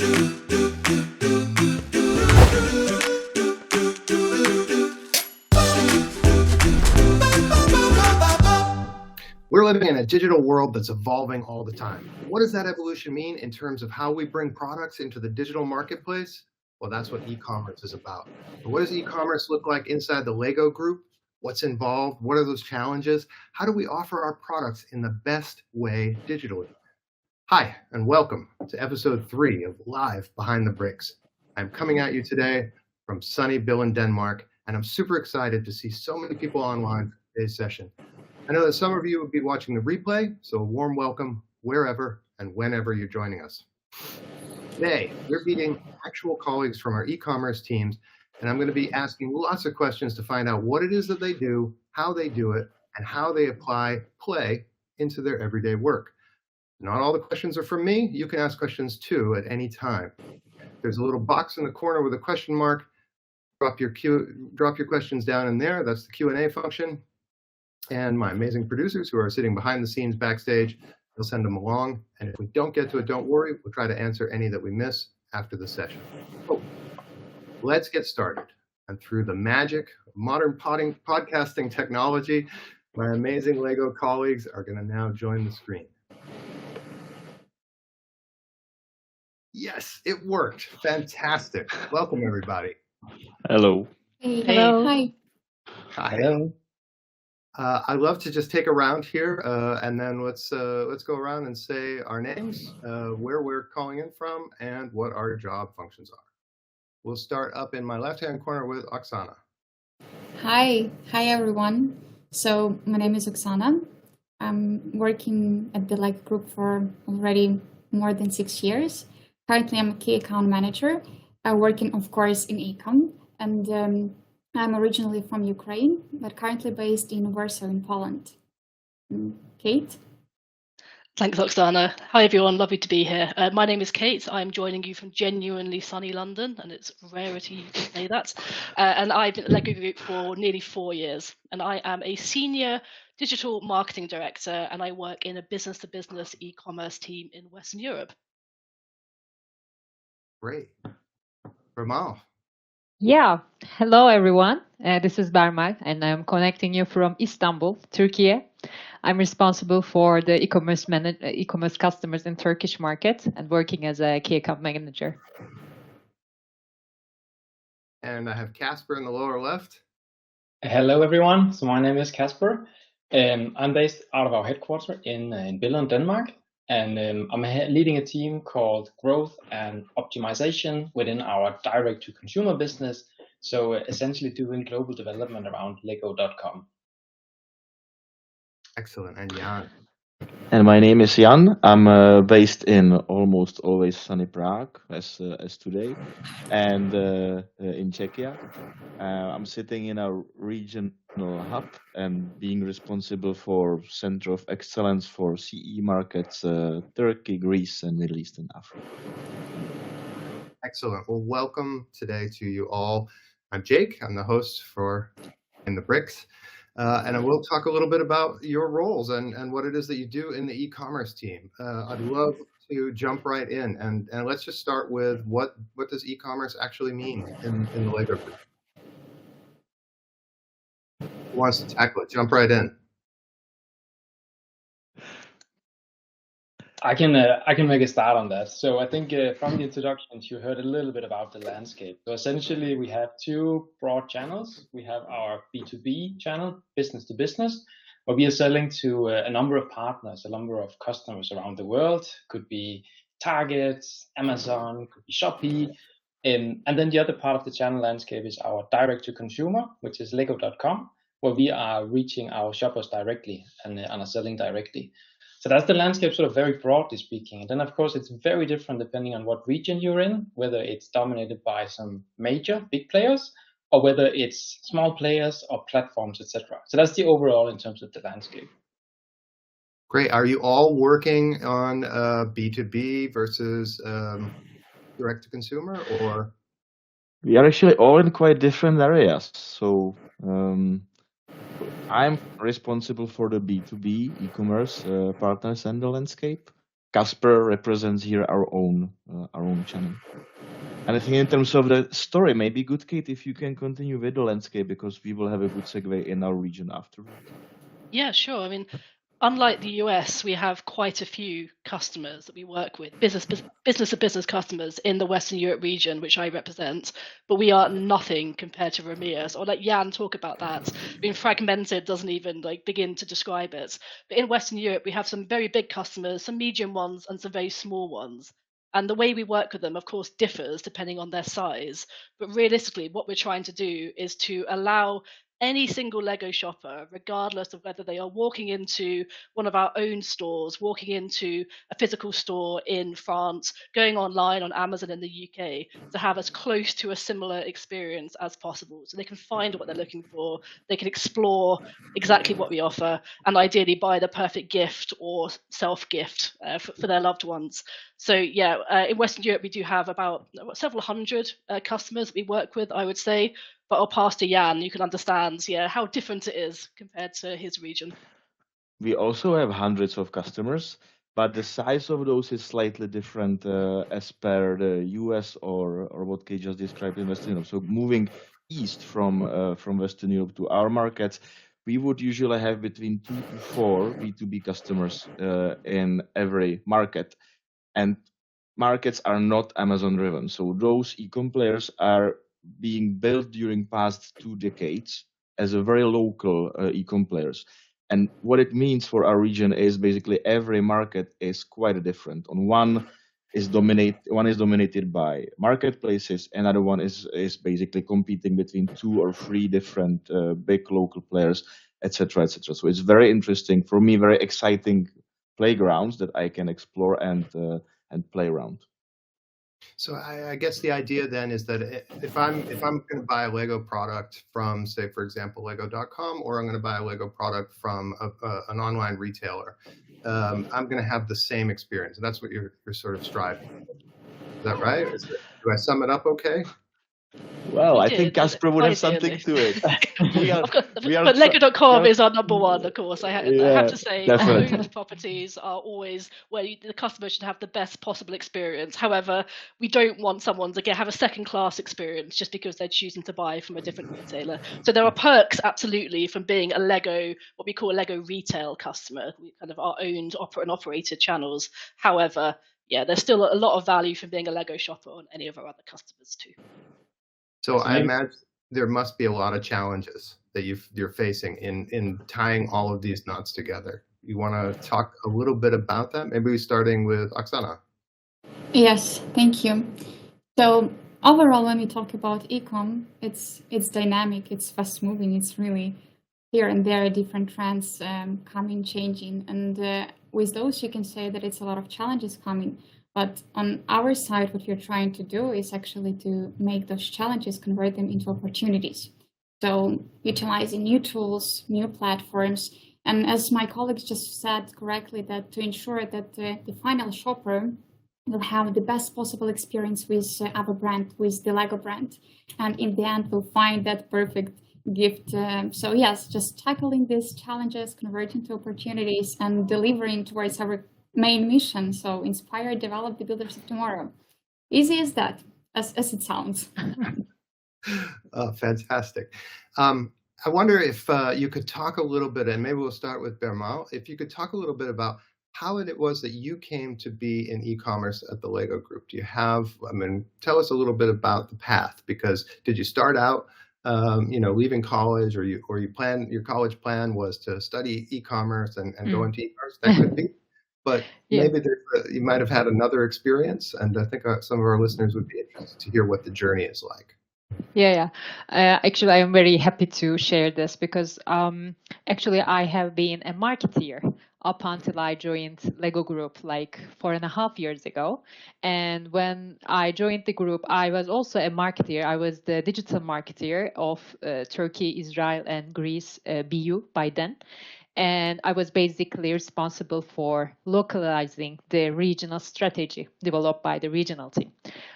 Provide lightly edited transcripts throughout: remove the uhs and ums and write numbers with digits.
We're living in a digital world that's evolving all the time. What does that evolution mean in terms of how we bring products into the digital marketplace? Well, that's what e-commerce is about. And what does e-commerce look like inside the Lego group? What's involved? What are those challenges? How do we offer our products in the best way digitally? Hi, and welcome to episode 3 of Live Behind the Bricks. I'm coming at you today from sunny Billund, Denmark, and I'm super excited to see so many people online for today's session. I know that some of you will be watching the replay, so a warm welcome wherever and whenever you're joining us. Today, we're meeting actual colleagues from our e-commerce teams, and I'm going to be asking lots of questions to find out what it is that they do, how they do it, and how they apply play into their everyday work. Not all the questions are from me. You can ask questions too at any time. There's a little box in the corner with a question mark. Drop your questions down in there. That's the Q&A function. And my amazing producers who are sitting behind the scenes backstage, they'll send them along. And if we don't get to it, don't worry. We'll try to answer any that we miss after the session. So let's get started. And through the magic of modern podcasting technology, my amazing Lego colleagues are going to now join the screen. Yes, it worked. Fantastic. Welcome, everybody. Hello. Hey. Hello. Hi. Hi. Hello. I'd love to just take a round here, and then let's go around and say our names, where we're calling in from, and what our job functions are. We'll start up in my left-hand corner with Oksana. Hi everyone. So my name is Oksana. I'm working at the Lego Group for already more than 6 years. Currently, I'm a key account manager, working, of course, in e-com, and I'm originally from Ukraine, but currently based in Warsaw in Poland. Kate? Thanks, Oksana. Hi, everyone. Lovely to be here. My name is Kate. I'm joining you from genuinely sunny London, and it's a rarity to say that. And I've been at Lego Group for nearly 4 years, and I am a senior digital marketing director, and I work in a business-to-business e-commerce team in Western Europe. Great. Ramal. Yeah, hello everyone. This is Bermal, and I'm connecting you from Istanbul, Turkey. I'm responsible for the e-commerce customers in Turkish market and working as a key account manager. And I have Casper in the lower left. Hello everyone. So my name is Casper. I'm based out of our headquarters in Billund, Denmark. And I'm leading a team called Growth and Optimization within our direct-to-consumer business. So essentially doing global development around Lego.com. Excellent. And Jan. And my name is Jan. I'm based in almost always sunny Prague, as today, and in Czechia. I'm sitting in a regional hub and being responsible for Center of Excellence for CE markets, Turkey, Greece, and Middle East and Africa. Excellent. Well, welcome today to you all. I'm Jake. I'm the host for In the Bricks. And I will talk a little bit about your roles and what it is that you do in the e-commerce team. I'd love to jump right in and let's just start with what does e-commerce actually mean in the Lego Group? Who wants to tackle it? Jump right in. I can make a start on that. So I think from the introductions, you heard a little bit about the landscape. So essentially, we have 2 broad channels. We have our B2B channel, business to business, where we are selling to a number of partners, a number of customers around the world. Could be Target, Amazon, could be Shopee. And then the other part of the channel landscape is our direct to consumer, which is Lego.com, where we are reaching our shoppers directly and are selling directly. So that's the landscape sort of very broadly speaking. And then, of course, it's very different depending on what region you're in, whether it's dominated by some major big players or whether it's small players or platforms, etc. So that's the overall in terms of the landscape. Great. Are you all working on B2B versus direct to consumer, or? We are actually all in quite different areas. So I'm responsible for the B2B e-commerce partners and the landscape. Casper represents here our own channel. And I think in terms of the story, maybe good, Kate, if you can continue with the landscape, because we will have a good segue in our region afterwards. Yeah, sure. I mean, unlike the US, we have quite a few customers that we work with, business to business customers in the Western Europe region, which I represent, but we are nothing compared to EMEA. So I'll let Jan talk about that. I mean, fragmented doesn't even like begin to describe it. But in Western Europe, we have some very big customers, some medium ones, and some very small ones. And the way we work with them, of course, differs depending on their size. But realistically, what we're trying to do is to allow any single Lego shopper, regardless of whether they are walking into one of our own stores, walking into a physical store in France, going online on Amazon in the UK, to have as close to a similar experience as possible. So they can find what they're looking for, they can explore exactly what we offer, and ideally buy the perfect gift or self-gift for their loved ones. So yeah, in Western Europe, we do have about several hundred customers that we work with, I would say. But I'll pass to Jan. You can understand, how different it is compared to his region. We also have hundreds of customers, but the size of those is slightly different as per the US or what Kate just described in Western Europe. So moving east from Western Europe to our markets, we would usually have between 2 to 4 B2B customers in every market. And markets are not Amazon driven. So those e-com players are being built during past 2 decades as a very local e-com players. And what it means for our region is basically every market is quite different. One is dominated by marketplaces, another one is basically competing between 2 or 3 different big local players, etc., etc. So it's very interesting for me, very exciting playgrounds that I can explore and play around. So I guess the idea then is that if I'm going to buy a Lego product from, say, for example, Lego.com, or I'm going to buy a Lego product from an online retailer, I'm going to have the same experience. And that's what you're sort of striving for. Is that right? Do I sum it up okay? Well, I think Casper would have something to it. But Lego.com is our number one, of course. I have to say, definitely. owned properties are always where the customer should have the best possible experience. However, we don't want someone to have a second-class experience just because they're choosing to buy from a different retailer. So there are perks, absolutely, from being a Lego, what we call a Lego retail customer, kind of our owned and operated channels. However, there's still a lot of value from being a Lego shopper on any of our other customers too. So I imagine there must be a lot of challenges that you're facing in tying all of these knots together. You want to talk a little bit about that? Maybe we're starting with Oksana. Yes, thank you. So overall, when we talk about e-com, it's dynamic, it's fast moving, it's really here and there different trends coming, changing, and with those you can say that it's a lot of challenges coming. But on our side, what we're trying to do is actually to make those challenges, convert them into opportunities. So utilizing new tools, new platforms, and as my colleagues just said correctly, that to ensure that the final shopper will have the best possible experience with our brand, with the Lego brand, and in the end will find that perfect gift. So yes, just tackling these challenges, converting to opportunities, and delivering towards our main mission. So inspire, develop the builders of tomorrow. Easy as that, as it sounds. Oh, fantastic. I wonder if you could talk a little bit, and maybe we'll start with Bermal, if you could talk a little bit about how it was that you came to be in e-commerce at the Lego Group. Do you have, tell us a little bit about the path, because did you start out leaving college, or your college plan was to study e-commerce and go into e-commerce? That could be. But maybe you might have had another experience, and I think some of our listeners would be interested to hear what the journey is like. Actually, I am very happy to share this because actually I have been a marketeer up until I joined Lego Group like 4.5 years ago. And when I joined the group, I was also a marketeer. I was the digital marketeer of Turkey, Israel, and Greece BU by then. And I was basically responsible for localizing the regional strategy developed by the regional team.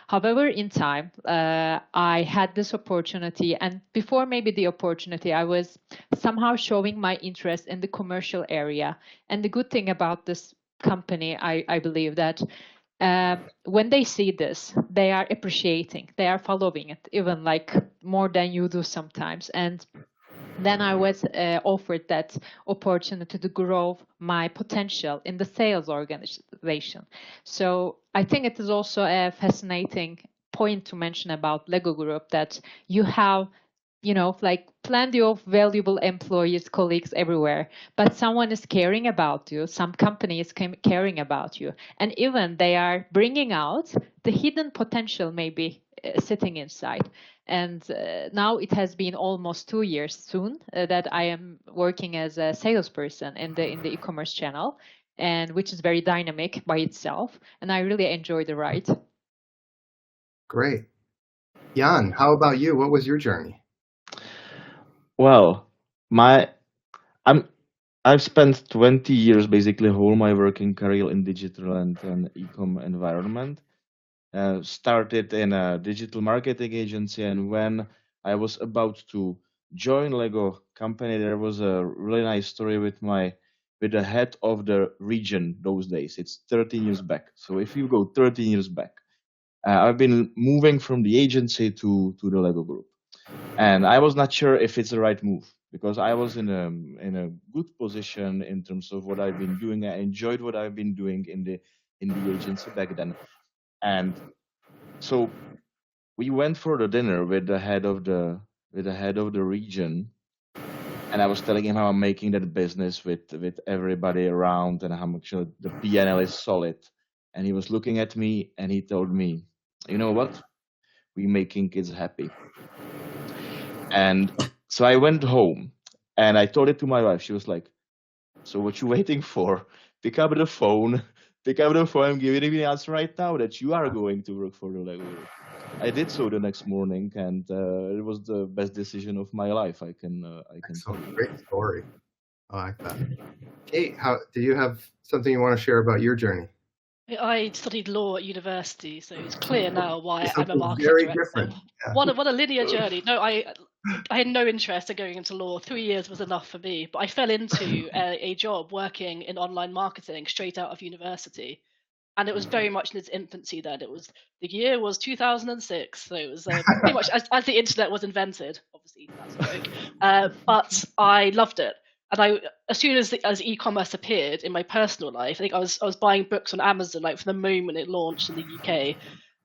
However, in time, I had this opportunity, and before maybe the opportunity, I was somehow showing my interest in the commercial area. And the good thing about this company, I believe that when they see this, they are appreciating, they are following it, even like more than you do sometimes. And then I was offered that opportunity to grow my potential in the sales organization. So I think it is also a fascinating point to mention about Lego Group, that you have, you know, like plenty of valuable employees, colleagues everywhere, but someone is caring about you, some company is caring about you, and even they are bringing out the hidden potential maybe sitting inside. And now it has been almost 2 years soon that I am working as a salesperson in the e-commerce channel, and which is very dynamic by itself, and I really enjoy the ride. Great. Jan, how about you? What was your journey? Well, I've spent 20 years, basically whole my working career in digital and e-com environment. Started in a digital marketing agency, and when I was about to join Lego company, there was a really nice story with the head of the region those days. It's 13 years back. So if you go 13 years back, I've been moving from the agency to the Lego group, and I was not sure if it's the right move, because I was in a good position in terms of what I've been doing. I enjoyed what I've been doing in the agency back then. And so we went for the dinner with the head of the region, and I was telling him how I'm making that business with everybody around and how much the PNL is solid. And he was looking at me and he told me, you know what? We're making kids happy. And so I went home and I told it to my wife. She was like, so what you waiting for? Pick up the phone and give me the answer right now that you are going to work for the Lego Group. I did so the next morning, and it was the best decision of my life. I can tell you. Great story. I like that. Kate, do you have something you want to share about your journey? I studied law at university, so it's clear now why I'm a Something marketing very director. different. Yeah. What a linear journey. No, I had no interest in going into law. 3 years was enough for me, but I fell into a job working in online marketing straight out of university. And it was very much in its infancy then. The year was 2006, so it was pretty much as the internet was invented. Obviously, that's a joke. But I loved it, and as soon as e-commerce appeared in my personal life, I think I was buying books on Amazon like from the moment it launched in the UK.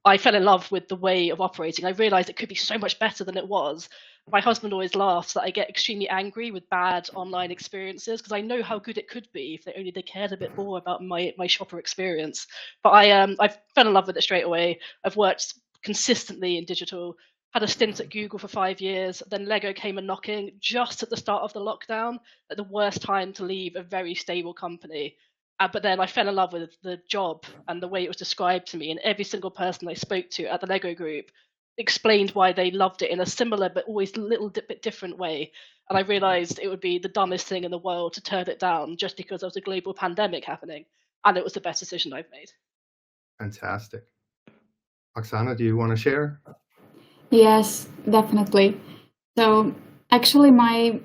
I fell in love with the way of operating. I realized it could be so much better than it was. My husband always laughs that I get extremely angry with bad online experiences because I know how good it could be if they cared a bit more about my shopper experience. But I fell in love with it straight away. I've worked consistently in digital, had a stint at Google for 5 years. Then Lego came a knocking just at the start of the lockdown, at the worst time to leave a very stable company. But then I fell in love with the job and the way it was described to me, and every single person I spoke to at the Lego group explained why they loved it in a similar but always a little bit different way. And I realized it would be the dumbest thing in the world to turn it down just because there was a global pandemic happening, and it was the best decision I've made. Fantastic. Oksana, do you want to share? Yes, definitely. So actually my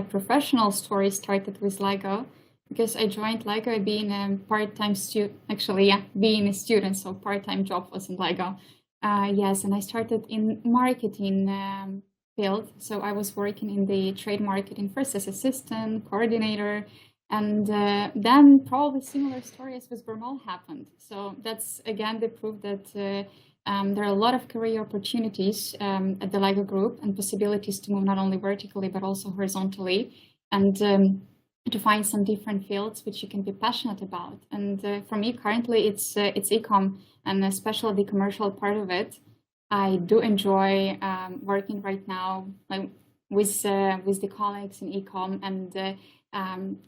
professional story started with Lego, because I joined Lego being a part-time student. Actually, yeah, being a student, so part-time job was in Lego. Yes, and I started in marketing field. So I was working in the trade marketing first as assistant, coordinator, and then probably similar story as with Bermol happened. So that's again the proof that there are a lot of career opportunities at the Lego group and possibilities to move not only vertically but also horizontally, and to find some different fields which you can be passionate about. And for me, currently, it's ecom, and especially the commercial part of it. I do enjoy working right now with the colleagues in ecom, and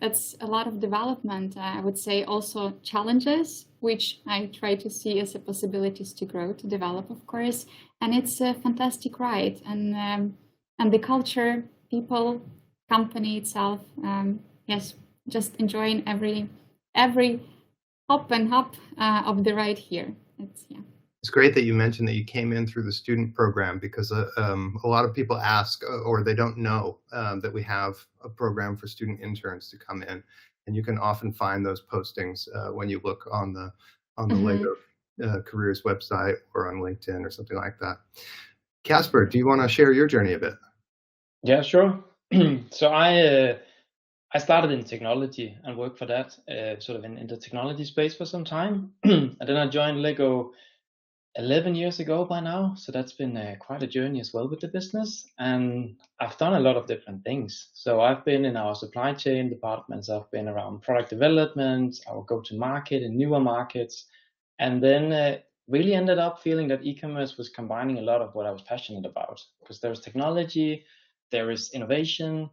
that's a lot of development. I would say also challenges, which I try to see as a possibilities to grow, to develop, of course. And it's a fantastic ride, and the culture, people, company itself. Yes, just enjoying every hop and hop of the ride here. It's great that you mentioned that you came in through the student program, because a lot of people ask or they don't know that we have a program for student interns to come in. and you can often find those postings when you look on the Mhm. Lego Careers website or on LinkedIn or something like that. Casper, do you want to share your journey a bit? Yeah, sure. So I started in technology and worked for that, sort of in the technology space for some time. And then I joined Lego 11 years ago by now. So that's been quite a journey as well with the business. And I've done a lot of different things. So I've been in our supply chain departments, I've been around product development, our go to market in newer markets. And then really ended up feeling that e-commerce was combining a lot of what I was passionate about, because there is technology, there is innovation,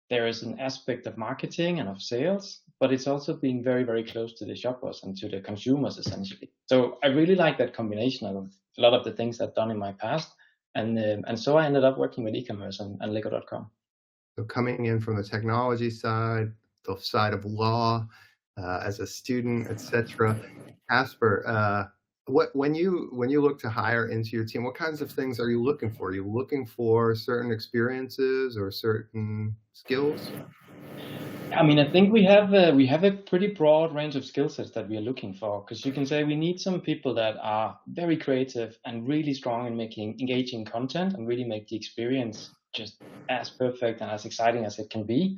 there is an aspect of marketing and of sales, but it's also being very, very close to the shoppers and to the consumers essentially. So I really like that combination of a lot of the things I've done in my past. And so I ended up working with e-commerce and Lego.com. So coming in from the technology side, the side of law, as a student, etc. Casper, when you look to hire into your team, what kinds of things are you looking for? Are you looking for certain experiences or certain skills? I mean, I think we have a pretty broad range of skill sets that we are looking for, because you can say we need some people that are very creative and really strong in making engaging content and really make the experience just as perfect and as exciting as it can be.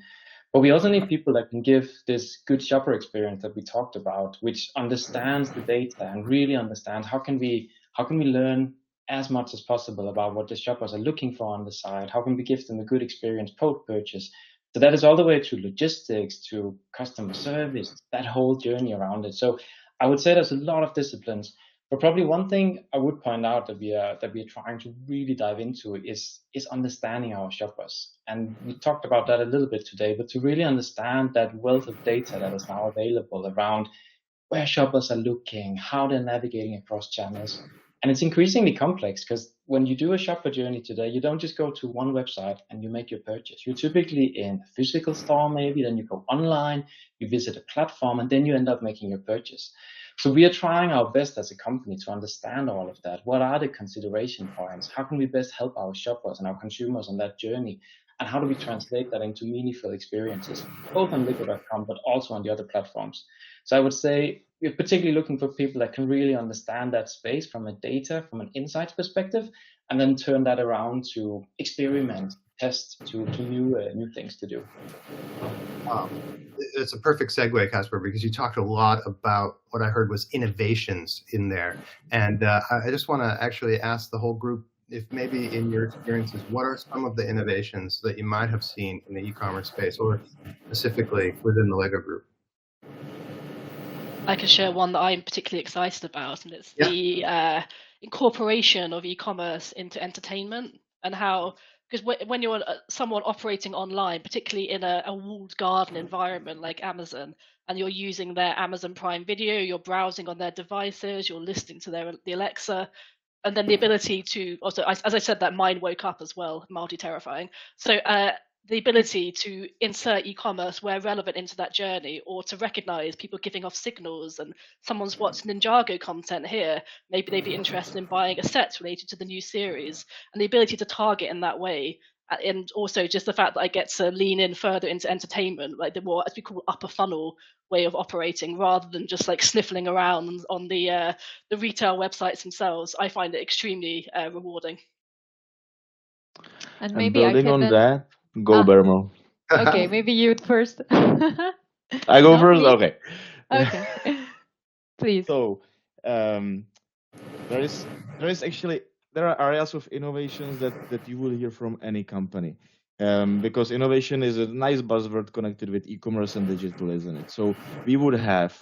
But we also need people that can give this good shopper experience that we talked about, which understands the data and really understands how can we learn as much as possible about what the shoppers are looking for on the site. How can we give them a good experience post purchase? So that is all the way to logistics, to customer service, that whole journey around it. So I would say there's a lot of disciplines. But probably one thing I would point out that we are trying to really dive into is understanding our shoppers. And we talked about that a little bit today, but to really understand that wealth of data that is now available around where shoppers are looking, how they're navigating across channels. And it's increasingly complex, because when you do a shopper journey today, you don't just go to one website and you make your purchase. You're typically in a physical store, maybe, then you go online, you visit a platform, and then you end up making your purchase. So we are trying our best as a company to understand all of that. What are the consideration points? How can we best help our shoppers and our consumers on that journey? And how do we translate that into meaningful experiences, both on Lego.com, but also on the other platforms? So I would say we're particularly looking for people that can really understand that space from a data, from an insights perspective, and then turn that around to experiment, test, to new things to do. It's a perfect segue, Casper, because you talked a lot about what I heard was innovations in there. And I just want to actually ask the whole group, if maybe in your experiences, what are some of the innovations that you might have seen in the e-commerce space, or specifically within the Lego group? I can share one that I'm particularly excited about, and it's the incorporation of e-commerce into entertainment, and how, because when you're someone operating online, particularly in a walled garden environment like Amazon, and you're using their Amazon Prime Video, you're browsing on their devices, you're listening to the Alexa, and then the ability to also, as I said, that mine woke up as well, multi-terrifying. So the ability to insert e-commerce where relevant into that journey, or to recognize people giving off signals, and someone's watching Ninjago content here, maybe they'd be interested in buying a set related to the new series, and the ability to target in that way. And also just the fact that I get to lean in further into entertainment, like the more, as we call, upper funnel way of operating, rather than just like sniffling around on the retail websites themselves. I find it extremely rewarding. And And maybe I building can on then. that, go Ah, Bermo. okay, maybe you first. I go No, first? me? Okay. Okay. Please. So, there is actually, there are areas of innovations that you will hear from any company, because innovation is a nice buzzword connected with e-commerce and digital, isn't it? So we would have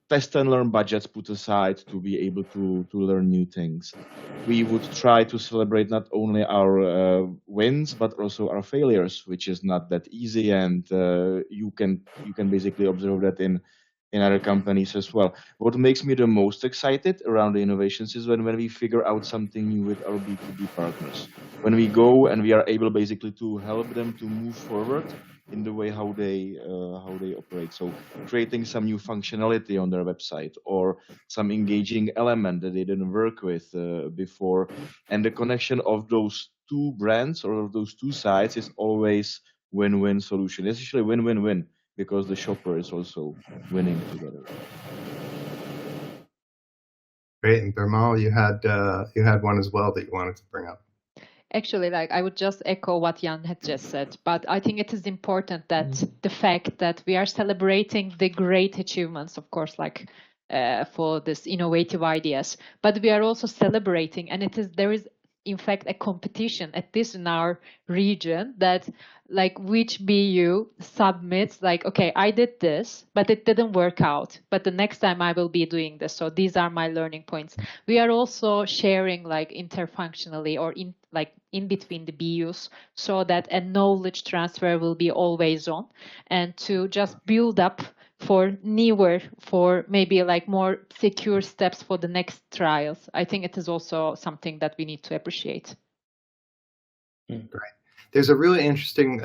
test and learn budgets put aside to be able to learn new things. We would try to celebrate not only our wins but also our failures, which is not that easy, and you can basically observe that in other companies as well. What makes me the most excited around the innovations is when we figure out something new with our B2B partners. When we go and we are able basically to help them to move forward in the way how they operate. So creating some new functionality on their website, or some engaging element that they didn't work with before, and the connection of those two brands or of those two sides is always win-win solution. It's actually win-win-win, because the shopper is also winning together. Great. And Bermal, you had one as well that you wanted to bring up. Actually, like I would just echo what Jan had just said, but I think it is important that the fact that we are celebrating the great achievements, of course, like for this innovative ideas, but we are also celebrating, and there is in fact a competition at this in our region that like which BU submits like, okay, I did this, but it didn't work out, but the next time I will be doing this. So these are my learning points. We are also sharing like interfunctionally or in between the BUs so that a knowledge transfer will be always on, and to just build up for maybe like more secure steps for the next trials. I think it is also something that we need to appreciate. Great. There's a really interesting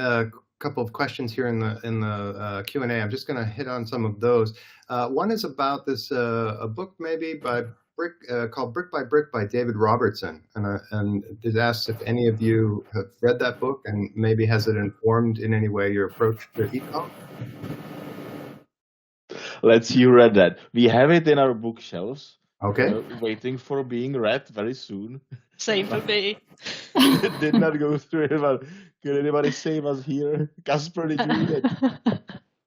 couple of questions here in the Q&A. I'm just going to hit on some of those. One is about this a book maybe by called Brick by David Robertson, and it asks if any of you have read that book and maybe has it informed in any way your approach to e-com. Let's see, you read that. We have it in our bookshelves. Okay. Waiting for being read very soon. Same for me. Did not go through it, but can anybody save us here? Casper, did you read it?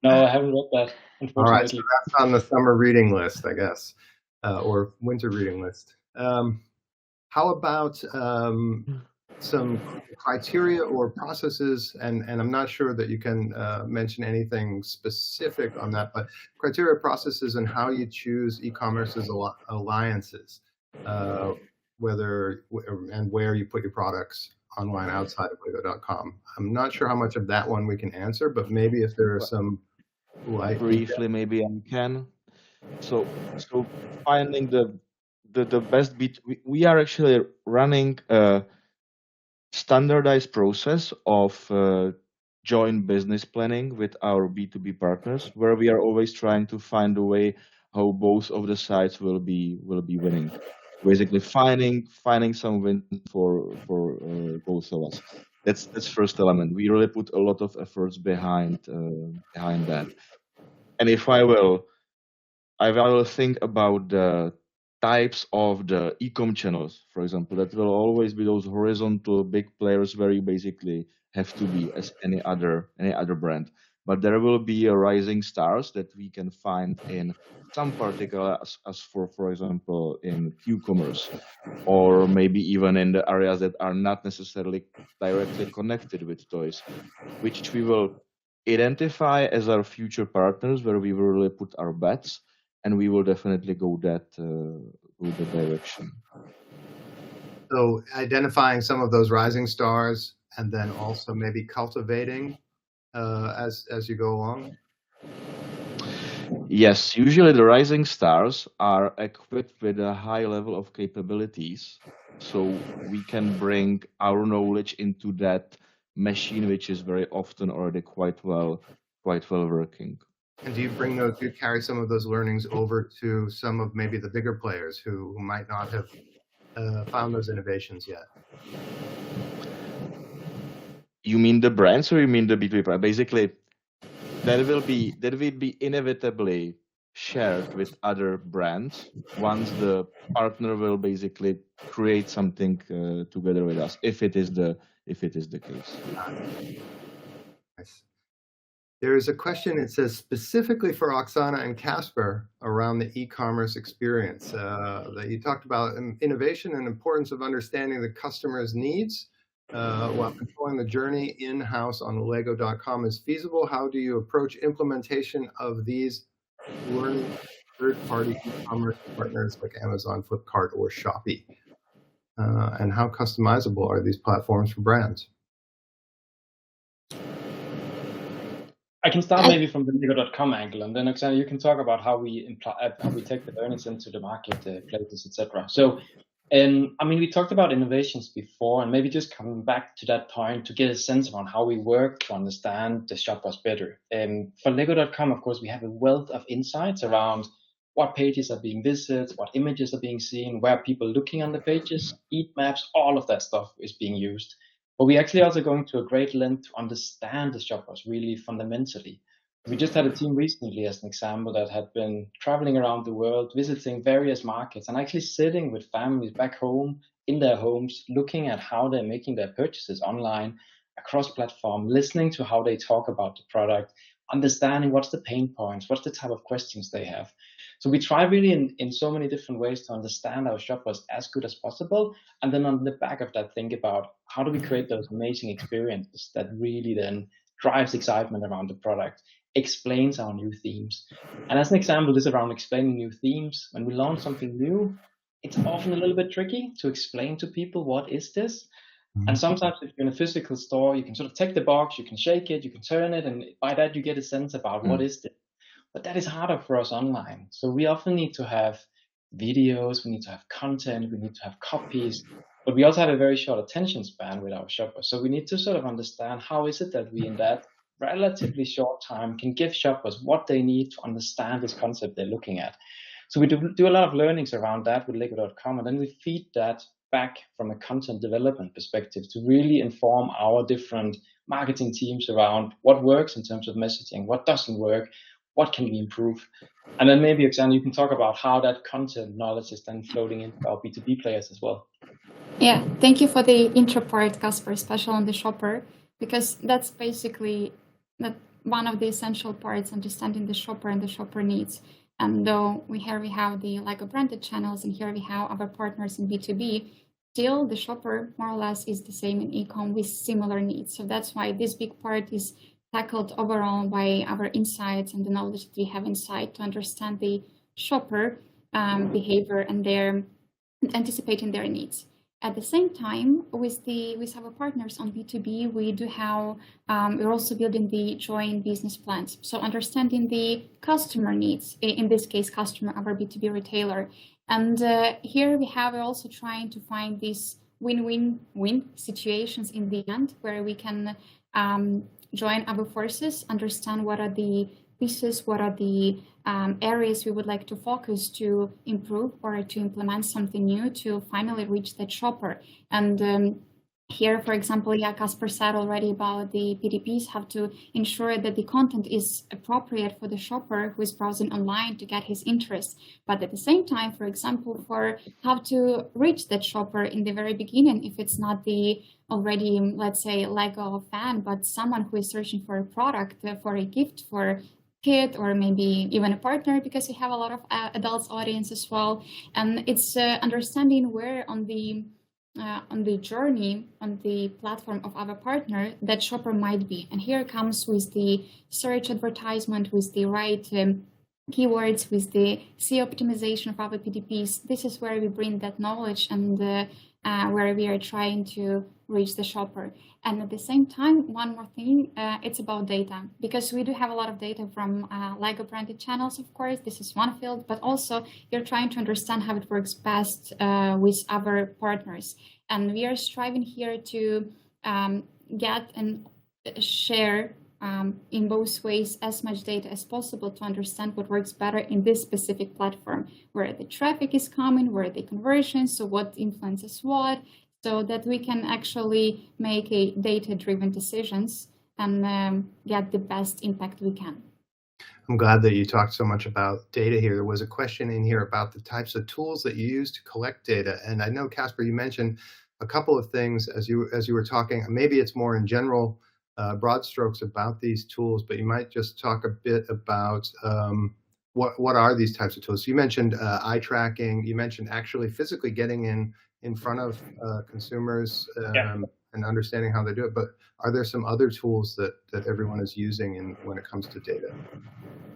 No, I haven't read that, unfortunately. All right, so that's on the summer reading list, I guess, or winter reading list. How about some criteria or processes, and I'm not sure that you can mention anything specific on that, but criteria, processes, and how you choose e-commerce's alliances, whether and where you put your products online outside of Lego.com. I'm not sure how much of that one we can answer, but maybe if there are some light briefly, maybe I can. So finding the best bit, we are actually running a standardized process of joint business planning with our B2B partners, where we are always trying to find a way how both of the sides will be winning. Basically, finding some wins for both of us. That's first element. We really put a lot of efforts behind that. And if I will think about the types of the e-com channels, for example, that will always be those horizontal big players where you basically have to be as any other brand. But there will be a rising stars that we can find in some particular, as for example, in Q-commerce, or maybe even in the areas that are not necessarily directly connected with toys, which we will identify as our future partners, where we will really put our bets, and we will definitely go that direction. So identifying some of those rising stars, and then also maybe cultivating as you go along. Yes, usually the rising stars are equipped with a high level of capabilities, so we can bring our knowledge into that machine, which is very often already quite well working. And do you carry some of those learnings over to some of maybe the bigger players who might not have found those innovations yet? You mean the brands, or you mean the B2B brand? Basically, that will be inevitably shared with other brands once the partner will basically create something together with us, if it is the case. Nice. There is a question, it says, specifically for Oksana and Casper around the e-commerce experience, that you talked about innovation and importance of understanding the customer's needs while controlling the journey in-house on Lego.com is feasible. How do you approach implementation of these learning third-party e-commerce partners like Amazon, Flipkart, or Shopee? And how customizable are these platforms for brands? I can start maybe from the Lego.com angle, and then Oksana, you can talk about how we take the learnings into the marketplaces, etc. So, I mean, we talked about innovations before, and maybe just coming back to that point to get a sense on how we work to understand the shoppers better. For Lego.com, of course, we have a wealth of insights around what pages are being visited, what images are being seen, where people are looking on the pages, heat maps, all of that stuff is being used. But we actually also going to a great length to understand the shoppers really fundamentally. We just had a team recently, as an example, that had been traveling around the world, visiting various markets, and actually sitting with families back home in their homes, looking at how they're making their purchases online, across platform, listening to how they talk about the product, understanding what's the pain points, what's the type of questions they have. So we try really in so many different ways to understand our shoppers as good as possible. And then on the back of that, think about how do we create those amazing experiences that really then drives excitement around the product, explains our new themes. And as an example, this around explaining new themes, when we launch something new, it's often a little bit tricky to explain to people what is this. And sometimes if you're in a physical store, you can sort of take the box, you can shake it, you can turn it, and by that you get a sense about what is this. But that is harder for us online. So we often need to have videos, we need to have content, we need to have copies, but we also have a very short attention span with our shoppers. So we need to sort of understand how is it that we in that relatively short time can give shoppers what they need to understand this concept they're looking at. So we do a lot of learnings around that with Lego.com, and then we feed that back from a content development perspective to really inform our different marketing teams around what works in terms of messaging, what doesn't work, what can we improve. And then maybe, Oksana, you can talk about how that content knowledge is then floating into our B2B players as well. Yeah, thank you for the intro part, Casper, especially on the shopper, because that's basically one of the essential parts, understanding the shopper and the shopper needs. And though here we have the Lego branded channels, and here we have our partners in B2B, still the shopper more or less is the same in e-com with similar needs. So that's why this big part is tackled overall by our insights and the knowledge that we have inside to understand the shopper behavior and their anticipating their needs. At the same time, with our partners on B2B, we do have, we're also building the joint business plans. So understanding the customer needs, in this case, customer, our B2B retailer. And here we're also trying to find these win-win-win situations in the end, where we can join our forces, understand what are the pieces, what are the areas we would like to focus to improve or to implement something new to finally reach that shopper. And here, for example, Casper said already about the PDPs have to ensure that the content is appropriate for the shopper who is browsing online to get his interest. But at the same time, for example, for how to reach that shopper in the very beginning, if it's not the already, let's say, Lego fan, but someone who is searching for a product, for a gift, for kid, or maybe even a partner, because we have a lot of adults audience as well. And it's understanding where on the journey, on the platform of our partner, that shopper might be. And here comes with the search advertisement, with the right keywords, with the SEO optimization of our PDPs. This is where we bring that knowledge and where we are trying to reach the shopper. And at the same time, one more thing, it's about data, because we do have a lot of data from Lego branded channels, of course. This is one field, but also we're trying to understand how it works best with our partners. And we are striving here to get and share in both ways as much data as possible to understand what works better in this specific platform, where the traffic is coming, where the conversions, so what influences what, so that we can actually make a data-driven decisions and get the best impact we can. I'm glad that you talked so much about data here. There was a question in here about the types of tools that you use to collect data. And I know, Casper, you mentioned a couple of things as you were talking. Maybe it's more in general, broad strokes about these tools, but you might just talk a bit about what are these types of tools. So you mentioned eye tracking. You mentioned actually physically getting in front of consumers and understanding how they do it. But are there some other tools that everyone is using when it comes to data?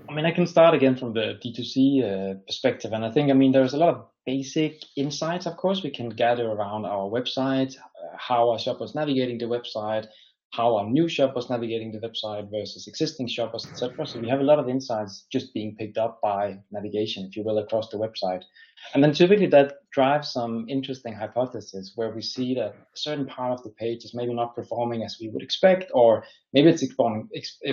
I mean, I can start again from the D2C perspective. And I think, there's a lot of basic insights, of course, we can gather around our website, how our shoppers navigating the website, how are new shoppers navigating the website versus existing shoppers, etc. So we have a lot of insights just being picked up by navigation, if you will, across the website. And then typically that drives some interesting hypotheses where we see that a certain part of the page is maybe not performing as we would expect, or maybe it's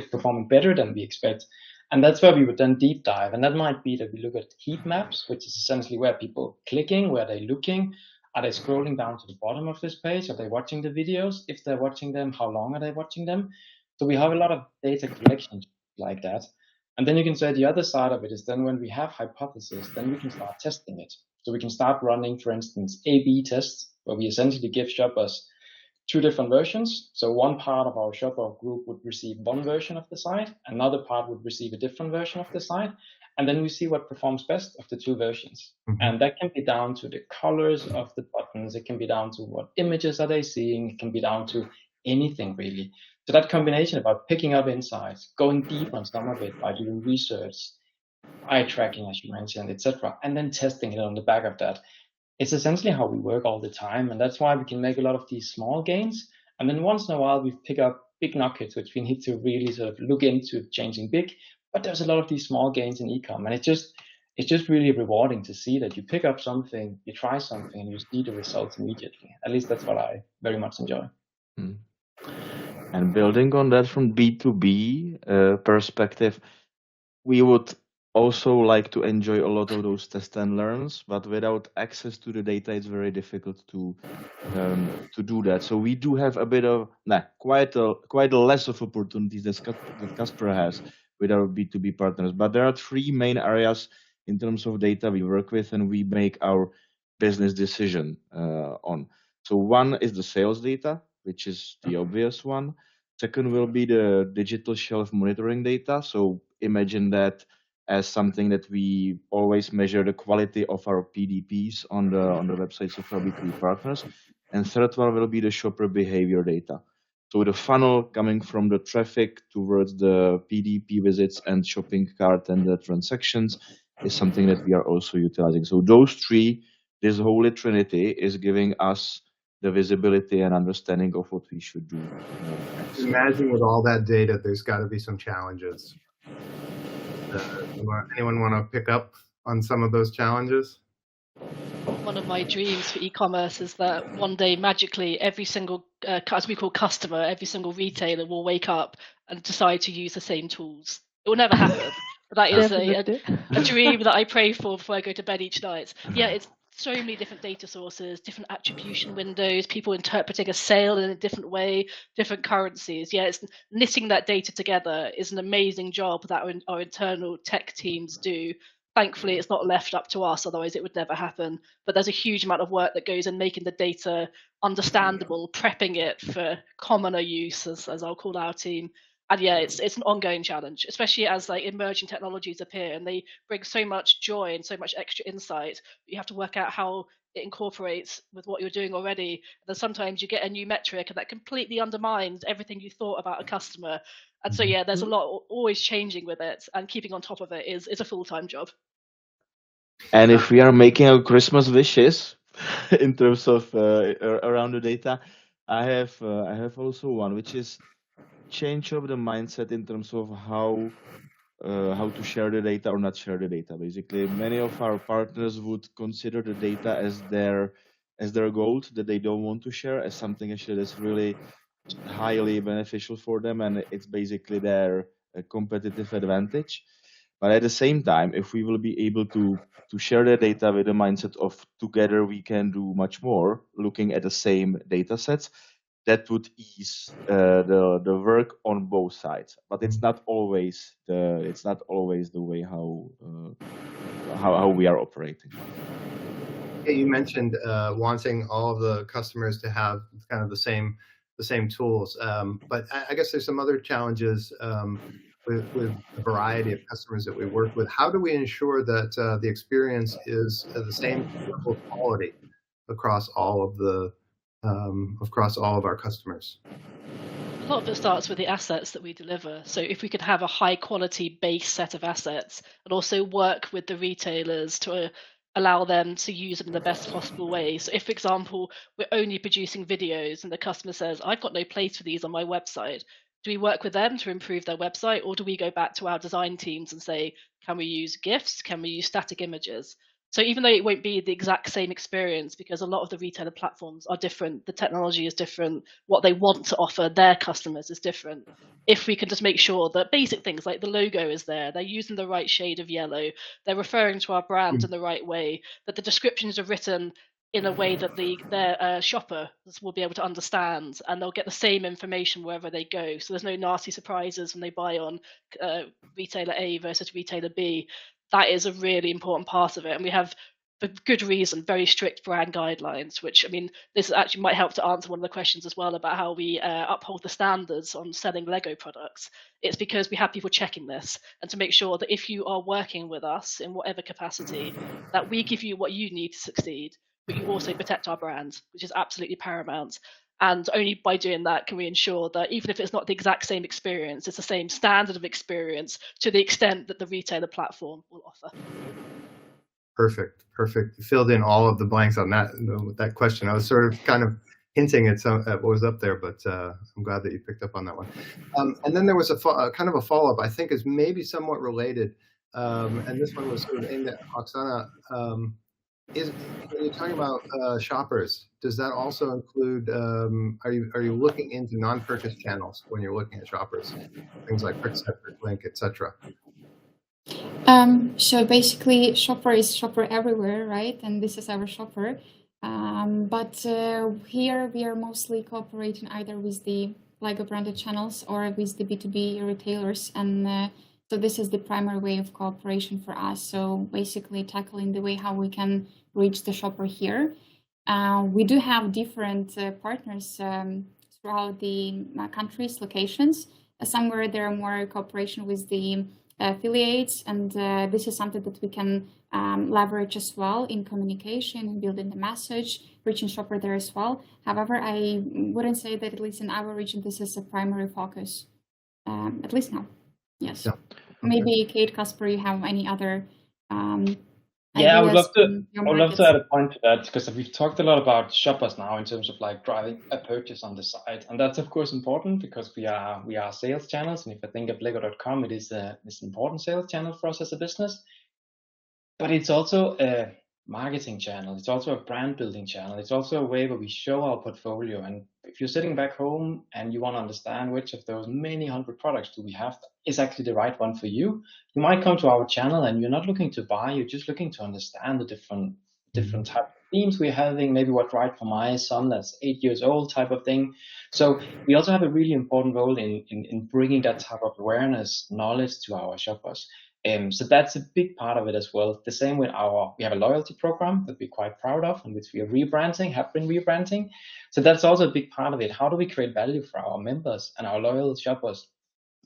performing better than we expect. And that's where we would then deep dive. And that might be that we look at heat maps, which is essentially where people clicking, where they're looking. Are they scrolling down to the bottom of this page? Are they watching the videos? If they're watching them, how long are they watching them? So we have a lot of data collection like that. And then you can say the other side of it is then when we have hypotheses, then we can start testing it. So we can start running, for instance, A/B tests, where we essentially give shoppers two different versions. So one part of our shopper group would receive one version of the site, another part would receive a different version of the site, and then we see what performs best of the two versions. Mhm. And that can be down to the colors of the buttons, it can be down to what images are they seeing, it can be down to anything really. So that combination about picking up insights, going deep on some of it by doing research, eye tracking, as you mentioned, etc., and then testing it on the back of that. It's essentially how we work all the time, and that's why we can make a lot of these small gains. And then once in a while, we pick up big nuggets, which we need to really sort of look into changing big. But there's a lot of these small gains in ecom, and it's just really rewarding to see that you pick up something, you try something, and you see the results immediately. At least that's what I very much enjoy. And building on that from B2B perspective, we would also like to enjoy a lot of those test and learns, but without access to the data, it's very difficult to do that. So we do have a bit of quite a less of opportunities that Casper has with our B2B partners. But there are three main areas in terms of data we work with and we make our business decision on. So one is the sales data, which is the obvious one. Second will be the digital shelf monitoring data. So imagine that as something that we always measure the quality of our PDPs on the websites of our B2B partners. And third one will be the shopper behavior data. So the funnel coming from the traffic towards the PDP visits and shopping cart and the transactions is something that we are also utilizing. So those three, this holy trinity, is giving us the visibility and understanding of what we should do next. Imagine with all that data, there's got to be some challenges. Anyone want to pick up on some of those challenges? One of my dreams for e-commerce is that one day magically every single, as we call customer, every single retailer will wake up and decide to use the same tools. It will never happen. But that is a dream that I pray for before I go to bed each night. Yeah, it's so many different data sources, different attribution windows, people interpreting a sale in a different way, different currencies. Yeah, it's knitting that data together is an amazing job that our internal tech teams do. Thankfully, it's not left up to us, otherwise it would never happen. But there's a huge amount of work that goes in making the data understandable, prepping it for commoner use, as I'll call our team. And yeah, it's an ongoing challenge, especially as like emerging technologies appear and they bring so much joy and so much extra insight. You have to work out how it incorporates with what you're doing already. And then sometimes you get a new metric and that completely undermines everything you thought about a customer. And so yeah, there's a lot always changing with it, and keeping on top of it is a full-time job. And if we are making our Christmas wishes in terms of around the data, I have also one, which is change of the mindset in terms of how to share the data or not share the data. Basically, many of our partners would consider the data as their gold that they don't want to share, as something actually that's really highly beneficial for them, and it's basically their competitive advantage. But at the same time, if we will be able to share the data with the mindset of together we can do much more, looking at the same data sets, that would ease the work on both sides. But it's not always the way how we are operating. Yeah, you mentioned wanting all of the customers to have kind of the same tools, but I guess there's some other challenges with the variety of customers that we work with. How do we ensure that the experience is the same level of quality across all of our customers? A lot of it starts with the assets that we deliver. So if we could have a high quality base set of assets and also work with the retailers to allow them to use them in the best possible way. So if, for example, we're only producing videos and the customer says, I've got no place for these on my website, do we work with them to improve their website, or do we go back to our design teams and say, can we use GIFs? Can we use static images? So even though it won't be the exact same experience, because a lot of the retailer platforms are different, the technology is different, what they want to offer their customers is different. If we can just make sure that basic things like the logo is there, they're using the right shade of yellow, they're referring to our brand in the right way, that the descriptions are written in a way that their shoppers will be able to understand, and they'll get the same information wherever they go. So there's no nasty surprises when they buy on retailer A versus retailer B. That is a really important part of it, and we have, for good reason, very strict brand guidelines. Which, I mean, this actually might help to answer one of the questions as well about how we uphold the standards on selling Lego products. It's because we have people checking this, and to make sure that if you are working with us in whatever capacity, that we give you what you need to succeed, but you also protect our brand, which is absolutely paramount. And only by doing that can we ensure that even if it's not the exact same experience, it's the same standard of experience to the extent that the retailer platform will offer. Perfect. You filled in all of the blanks on that question. I was sort of kind of hinting at what was up there, but I'm glad that you picked up on that one. And then there was a kind of a follow-up, I think is maybe somewhat related, and this one was sort of aimed at Oksana. When you're talking about shoppers, does that also include, are you looking into non-purchase channels when you're looking at shoppers, things like QuickSet, QuickLink, etc.? So basically, shopper is shopper everywhere, right? And this is our shopper. But here we are mostly cooperating either with the Lego branded channels or with the B2B retailers. And so this is the primary way of cooperation for us. So basically tackling the way how we can reach the shopper here. We do have different partners throughout the countries, locations. Somewhere there are more cooperation with the affiliates, and this is something that we can leverage as well in communication and building the message, reaching shopper there as well. However, I wouldn't say that at least in our region this is a primary focus, at least now. Yes. Yeah. Okay. Maybe Kate, Kasper, you have any other I would love to add a point to that, because we've talked a lot about shoppers now in terms of like driving a purchase on the site, and that's of course important because we are sales channels, and if I think of Lego.com, it is an important sales channel for us as a business, but it's also a marketing channel, it's also a brand building channel, it's also a way where we show our portfolio. And if you're sitting back home and you want to understand which of those many hundred products do we have is actually the right one for you, you might come to our channel and you're not looking to buy, you're just looking to understand the different type of themes we're having, maybe what's right for my son that's 8 years old type of thing. So we also have a really important role in bringing that type of awareness, knowledge to our shoppers. So that's a big part of it as well. The same with we have a loyalty program that we're quite proud of, and which we are have been rebranding. So that's also a big part of it. How do we create value for our members and our loyal shoppers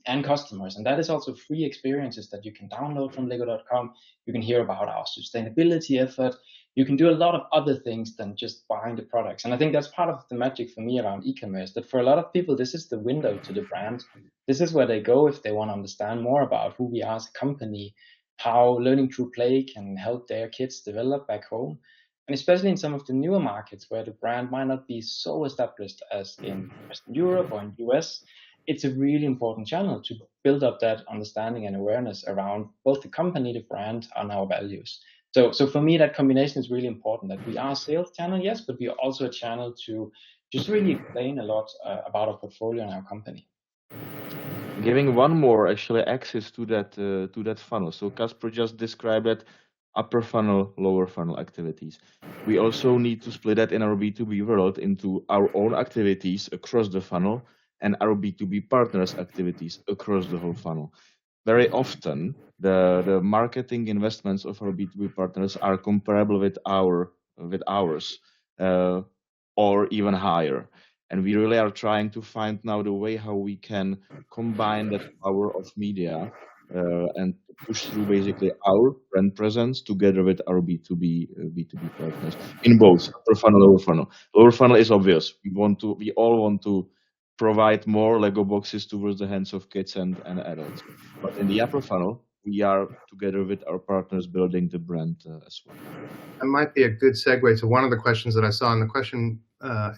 and customers? And that is also free experiences that you can download from Lego.com. You can hear about our sustainability effort. You can do a lot of other things than just buying the products. And I think that's part of the magic for me around e-commerce, that for a lot of people, this is the window to the brand. This is where they go if they want to understand more about who we are as a company, how learning through play can help their kids develop back home. And especially in some of the newer markets where the brand might not be so established as in Western Europe or in the US, it's a really important channel to build up that understanding and awareness around both the company, the brand, and our values. So for me, that combination is really important, that we are a sales channel, yes, but we are also a channel to just really explain a lot about our portfolio and our company. Giving one more actually access to that funnel. So Kasper just described that upper funnel, lower funnel activities. We also need to split that in our B2B world into our own activities across the funnel and our B2B partners activities across the whole funnel. Very often, the marketing investments of our B2B partners are comparable with ours, or even higher. And we really are trying to find now the way how we can combine that power of media and push through basically our brand presence together with our B2B partners in both upper funnel, lower funnel. Lower funnel is obvious. We all want to provide more Lego boxes towards the hands of kids and adults. But in the upper funnel, we are together with our partners building the brand as well. That might be a good segue to one of the questions that I saw in the question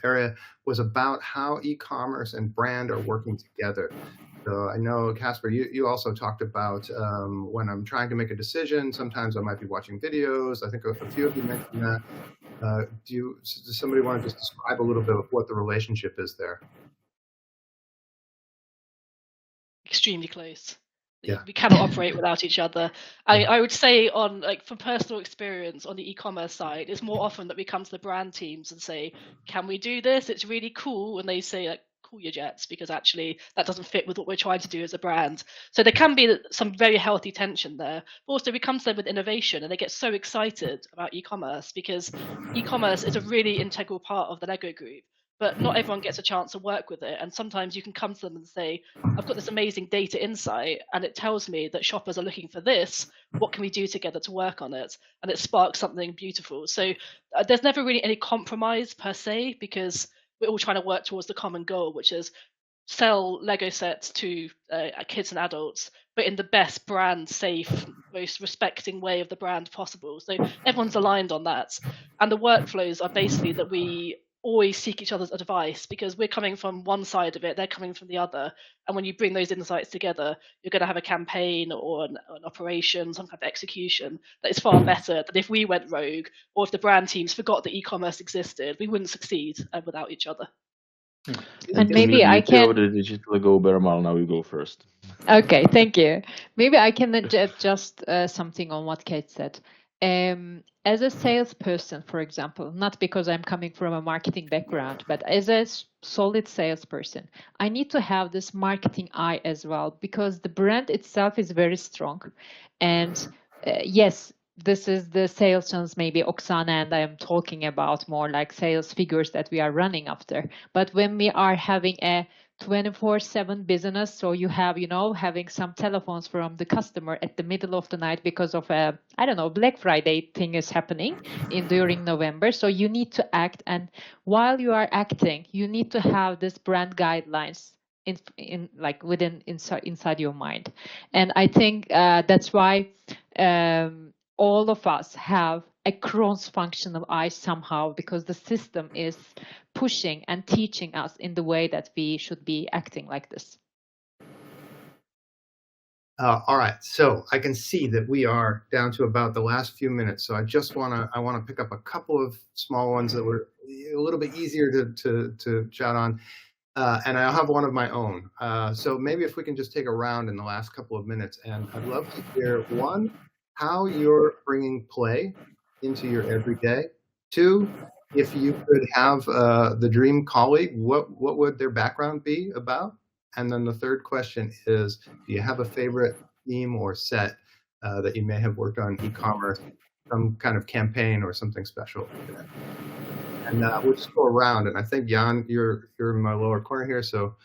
area was about how e-commerce and brand are working together. So I know, Kasper, you also talked about when I'm trying to make a decision, sometimes I might be watching videos. I think a few of you mentioned that. Does somebody want to just describe a little bit of what the relationship is there? Extremely close. Yeah. We cannot operate without each other. I would say on from personal experience on the e-commerce side, it's more often that we come to the brand teams and say, can we do this? It's really cool. And they say like, cool your jets, because actually that doesn't fit with what we're trying to do as a brand. So there can be some very healthy tension there. But also we come to them with innovation and they get so excited about e-commerce, because e-commerce is a really integral part of the Lego group. But not everyone gets a chance to work with it. And sometimes you can come to them and say, I've got this amazing data insight and it tells me that shoppers are looking for this. What can we do together to work on it? And it sparks something beautiful. So there's never really any compromise per se, because we're all trying to work towards the common goal, which is sell Lego sets to kids and adults, but in the best brand safe, most respecting way of the brand possible. So everyone's aligned on that. And the workflows are basically that we always seek each other's advice, because we're coming from one side of it, they're coming from the other. And when you bring those insights together, you're going to have a campaign or an operation, some kind of execution that is far better than if we went rogue, or if the brand teams forgot that e-commerce existed. We wouldn't succeed without each other. And maybe I can. The digital go Bermal. Now you go first. Okay, thank you. Maybe I can adjust something on what Kate said. As a salesperson, for example, not because I'm coming from a marketing background, but as a solid salesperson, I need to have this marketing eye as well, because the brand itself is very strong. And yes, this is the sales channels, maybe Oksana and I am talking about more like sales figures that we are running after. But when we are having a 24/7 business, so you have, having some telephones from the customer at the middle of the night because of a, Black Friday thing is happening during November. So you need to act, and while you are acting, you need to have this brand guidelines inside your mind. And I think that's why all of us have a cross-functional eye somehow, because the system is pushing and teaching us in the way that we should be acting like this. All right, so I can see that we are down to about the last few minutes. So I just want to pick up a couple of small ones that were a little bit easier to chat on, and I'll have one of my own. So maybe if we can just take a round in the last couple of minutes, and I'd love to hear one, how you're bringing play into your everyday. Two, if you could have the dream colleague, what would their background be about? And then the third question is, do you have a favorite theme or set that you may have worked on e-commerce, some kind of campaign or something special? And we'll just go around. And I think, Jan, you're in my lower corner here. So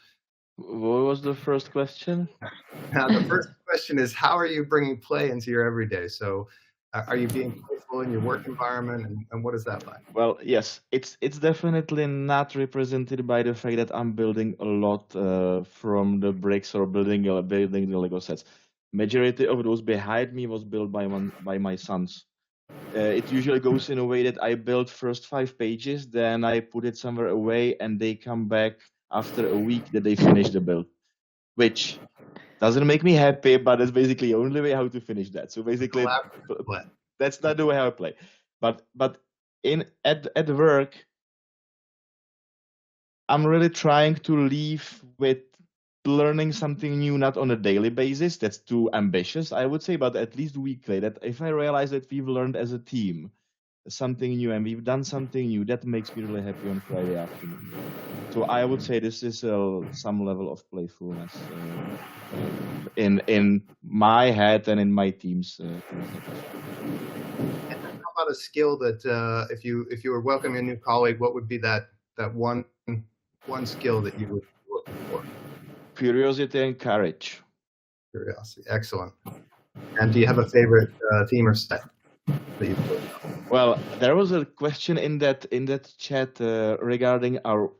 what was the first question? The first question is, how are you bringing play into your everyday? So are you being playful in your work environment, and what is that like? Well, yes, it's definitely not represented by the fact that I'm building a lot from the bricks or building the Lego sets. Majority of those behind me was built by my sons. It usually goes in a way that I build first 5 pages, then I put it somewhere away, and they come back after a week that they finish the build, which doesn't make me happy, but that's basically the only way how to finish that. So basically, that's not the way how I play. But at work, I'm really trying to leave with learning something new, not on a daily basis. That's too ambitious, I would say, but at least weekly. That if I realize that we've learned as a team something new and we've done something new, that makes me really happy on Friday afternoon. So I would say this is some level of playfulness in my head and in my team's. How about a skill that if you were welcoming a new colleague, what would be that one skill that you would look for? Curiosity and courage. Curiosity, excellent. And do you have a favorite theme or set that you put? Well, there was a question in that chat regarding our,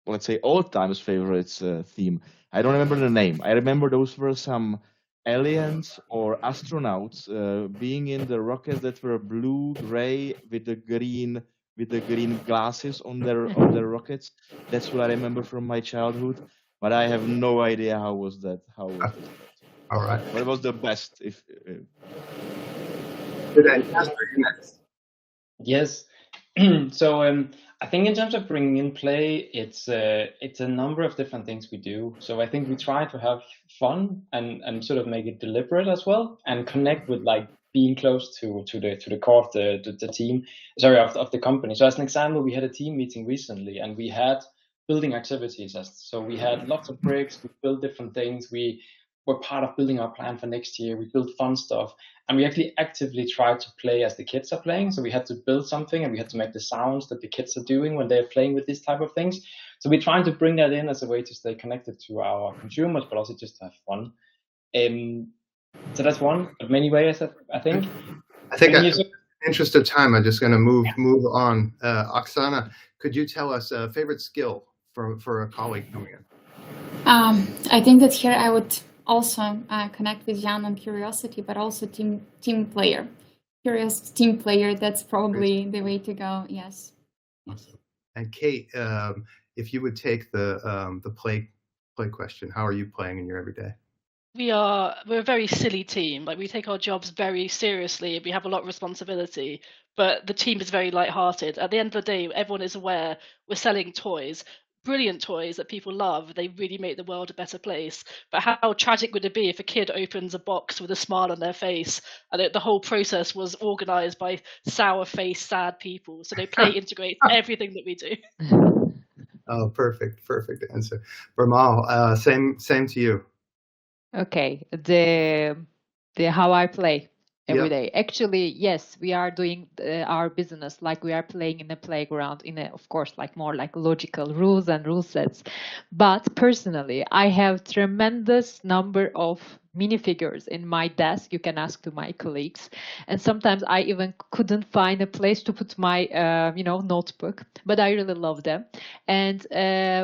let's say, all times favorites theme. I don't remember the name. I remember those were some aliens or astronauts being in the rockets that were blue, gray with the green glasses on their rockets. That's what I remember from my childhood. But I have no idea how was that. All right. What was the best? Good answer. Yes. So I think in terms of bringing in play, it's a number of different things we do. So I think we try to have fun and sort of make it deliberate as well, and connect with like being close to the core of the team, sorry, of the company. So as an example, we had a team meeting recently, and we had building activities. So we had lots of bricks. We built different things. We were part of building our plan for next year. We built fun stuff. And we actually actively try to play as the kids are playing. So we had to build something, and we had to make the sounds that the kids are doing when they're playing with these type of things. So we're trying to bring that in as a way to stay connected to our consumers, but also just to have fun. So that's one of many ways, I think. I think in the interest of time, I'm just going to move on. Oksana, could you tell us a favorite skill for a colleague coming in? I think that here I would also connect with Jan on curiosity, but also team player. Curious team player, that's probably the way to go, yes. Awesome. And Kate, if you would take the play question, how are you playing in your everyday? We're a very silly team. Like, we take our jobs very seriously. We have a lot of responsibility, but the team is very lighthearted. At the end of the day, everyone is aware we're selling toys, brilliant toys that people love. They really make the world a better place. But how tragic would it be if a kid opens a box with a smile on their face, and the whole process was organized by sour-faced, sad people? So play integrates everything that we do. Oh, perfect answer. Vermal, same to you. Okay, the how I play every Yep. day. Actually, yes, we are doing our business like we are playing in a playground, in a, of course, like more like logical rules and rule sets. But personally, I have tremendous number of minifigures in my desk. You can ask to my colleagues, and sometimes I even couldn't find a place to put my notebook, but I really love them. And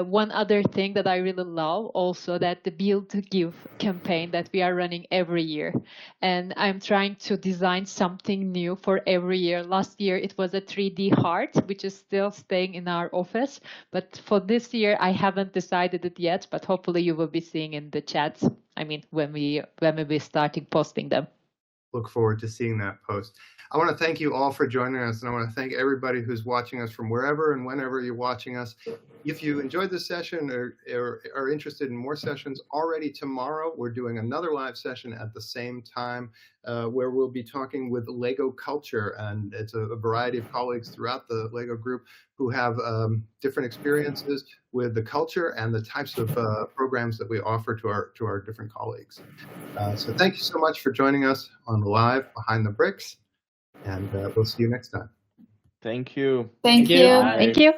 one other thing that I really love also, that the Build to Give campaign that we are running every year, and I'm trying to design something new for every year. Last year it was a 3D heart, which is still staying in our office, but for this year I haven't decided it yet, but hopefully you will be seeing in the chats, I mean, when we be starting posting them. Look forward to seeing that post. I want to thank you all for joining us, and I want to thank everybody who's watching us from wherever and whenever you're watching us. If you enjoyed this session or are interested in more sessions, already tomorrow we're doing another live session at the same time where we'll be talking with Lego Culture, and it's a variety of colleagues throughout the Lego group who have different experiences with the culture and the types of programs that we offer to our different colleagues. So thank you so much for joining us on the live Behind the Bricks, and we'll see you next time. Thank you. Thank you. Thank you.